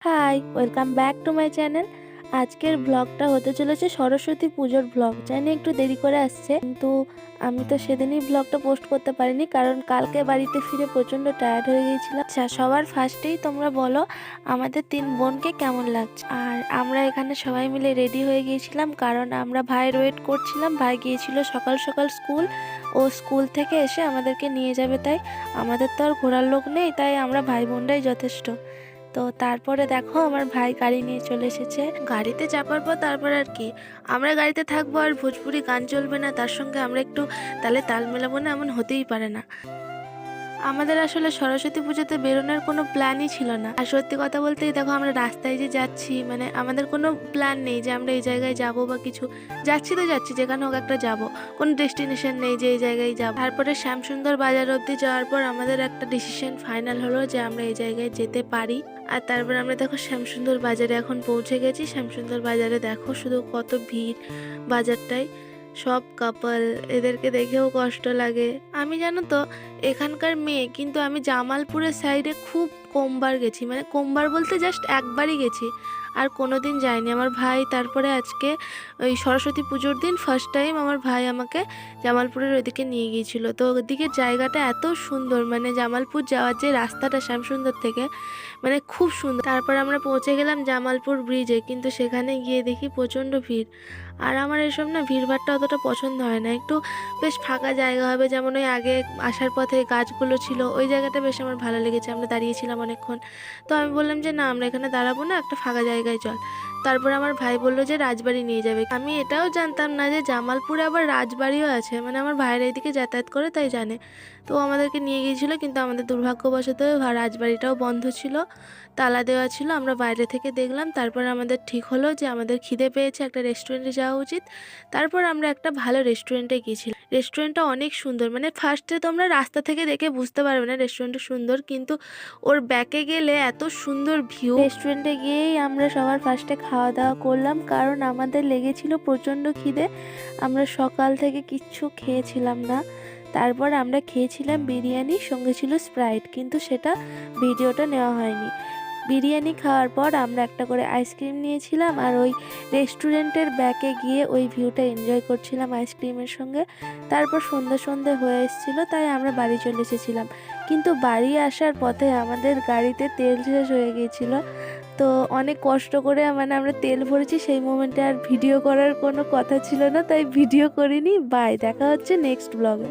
High, welcome back to my channel. আজকের ব্লগটা হতে চলেছে সরস্বতী পুজোর ব্লগ। জানি একটু দেরি করে আসছে, কিন্তু আমি তো সেদিনই ব্লগটা পোস্ট করতে পারিনি, কারণ কালকে বাড়িতে ফিরে প্রচণ্ড টায়ার্ড হয়ে গিয়েছিলাম। আচ্ছা, সবার ফার্স্টেই তোমরা বলো আমাদের 3 বোনকে কেমন লাগছে। আর আমরা এখানে সবাই মিলে রেডি হয়ে গিয়েছিলাম, কারণ আমরা ভাইয়ের ওয়েট করছিলাম। ভাই গিয়েছিল সকাল সকাল স্কুল, ও স্কুল থেকে এসে আমাদেরকে নিয়ে যাবে, তাই আমাদের তো আর ঘোরার লোক নেই, তাই আমরা ভাই বোনরাই যথেষ্ট। তো তারপরে দেখো আমার ভাই গাড়ি নিয়ে চলে এসেছে। গাড়িতে চাপার পর তারপর আর কি, আমরা গাড়িতে থাকবো আর ভোজপুরি গান চলবে না, তার সঙ্গে আমরা একটু তালে তাল মেলাবো না, এমন হতেই পারে না। আমাদের আসলে সরস্বতী পুজোতে বেরোনোর কোনো প্ল্যানই ছিল না। আর সত্যি কথা বলতেই দেখো আমরা রাস্তায় যে যাচ্ছি, মানে আমাদের কোনো প্ল্যান নেই যে আমরা এই জায়গায় যাব বা কিছু। যাচ্ছি তো যাচ্ছি, যেখানে হোক একটা যাব, কোনো ডেস্টিনেশন নেই যে এই জায়গায় যাব। তারপরে শ্যামসুন্দর বাজার অবধি যাওয়ার পর আমাদের একটা ডিসিশন ফাইনাল হলো যে আমরা এই জায়গায় যেতে পারি। আর তারপর আমরা দেখো শ্যামসুন্দর বাজারে এখন পৌঁছে গেছি। শ্যামসুন্দর বাজারে দেখো শুধু কত ভিড় বাজারটায়, সব কাপল, এদেরকে দেখেও কষ্ট লাগে। আমি জানো তো এখানকার মেয়ে, কিন্তু আমি জামালপুরের সাইডে খুব কমবার গেছি, মানে কমবার বলতে জাস্ট একবারই গেছি, আর কোনো দিন যাইনি। আমার ভাই তারপরে আজকে ওই সরস্বতী পুজোর দিন ফার্স্ট টাইম আমার ভাই আমাকে জামালপুরের ওইদিকে নিয়ে গিয়েছিল। তো ওদিকের জায়গাটা এত সুন্দর, মানে জামালপুর যাওয়ার যে রাস্তাটা শ্যামসুন্দর থেকে, মানে খুব সুন্দর। তারপর আমরা পৌঁছে গেলাম জামালপুর ব্রিজে, কিন্তু সেখানে গিয়ে দেখি প্রচণ্ড ভিড়। আর আমার এসব না ভিড়ভাড়টা অতটা পছন্দ হয় না, একটু বেশ ফাঁকা জায়গা হবে, যেমন ওই আগে আসার পথে গাছগুলো ছিল, ওই জায়গাটা বেশ আমার ভালো লেগেছে। আমরা দাঁড়িয়েছিলাম অনেকক্ষণ, তো আমি বললাম যে না, আমরা এখানে দাঁড়াবো না, একটা ফাঁকা জায়গায় চল। তারপর আমার ভাই বললো যে রাজবাড়ি নিয়ে যাবে। আমি এটাও জানতাম না যে জামালপুরে আবার রাজবাড়িও আছে, মানে আমার ভাইয়ের এইদিকে যাতায়াত করে তাই জানে। তো আমাদেরকে নিয়ে গিয়েছিলো, কিন্তু আমাদের দুর্ভাগ্যবশত রাজবাড়িটাও বন্ধ ছিল, তালা দেওয়া ছিল। আমরা বাইরে থেকে দেখলাম। তারপর আমাদের ঠিক হলো যে আমাদের খিদে পেয়েছে, একটা রেস্টুরেন্টে যাওয়া উচিত। তারপর আমরা একটা ভালো রেস্টুরেন্টে গিয়েছিলাম। রেস্টুরেন্টটা অনেক সুন্দর, মানে ফার্স্টে তোমরা রাস্তা থেকে দেখে বুঝতে পারবে না রেস্টুরেন্টটা সুন্দর, কিন্তু ওর ব্যাকে গেলে এত সুন্দর ভিউ। রেস্টুরেন্টে গিয়েই আমরা সবার ফার্স্টে খাওয়া দাওয়া করলাম, কারণ আমাদের লেগেছিল প্রচণ্ড খিদে। আমরা সকাল থেকে কিচ্ছু খেয়েছিলাম না। তারপর আমরা খেয়েছিলাম বিরিয়ানি, সঙ্গে ছিল স্প্রাইট, কিন্তু সেটা ভিডিওটা নেওয়া হয়নি। বিরিয়ানি খাওয়ার পর আমরা একটা করে আইসক্রিম নিয়েছিলাম, আর ওই রেস্টুরেন্টের ব্যাকে গিয়ে ওই ভিউটা এনজয় করছিলাম আইসক্রিমের সঙ্গে। তারপর সন্ধে সন্ধে হয়ে এসেছিলো, তাই আমরা বাড়ি চলে এসেছিলাম। কিন্তু বাড়ি আসার পথে আমাদের গাড়িতে তেল শেষ হয়ে গিয়েছিল, তো অনেক কষ্ট করে মানে আমরা তেল ভরেছি। সেই মোমেন্টে আর ভিডিও করার কোনো কথা ছিল না, তাই ভিডিও করিনি। বাই, দেখা হচ্ছে নেক্সট ব্লগে।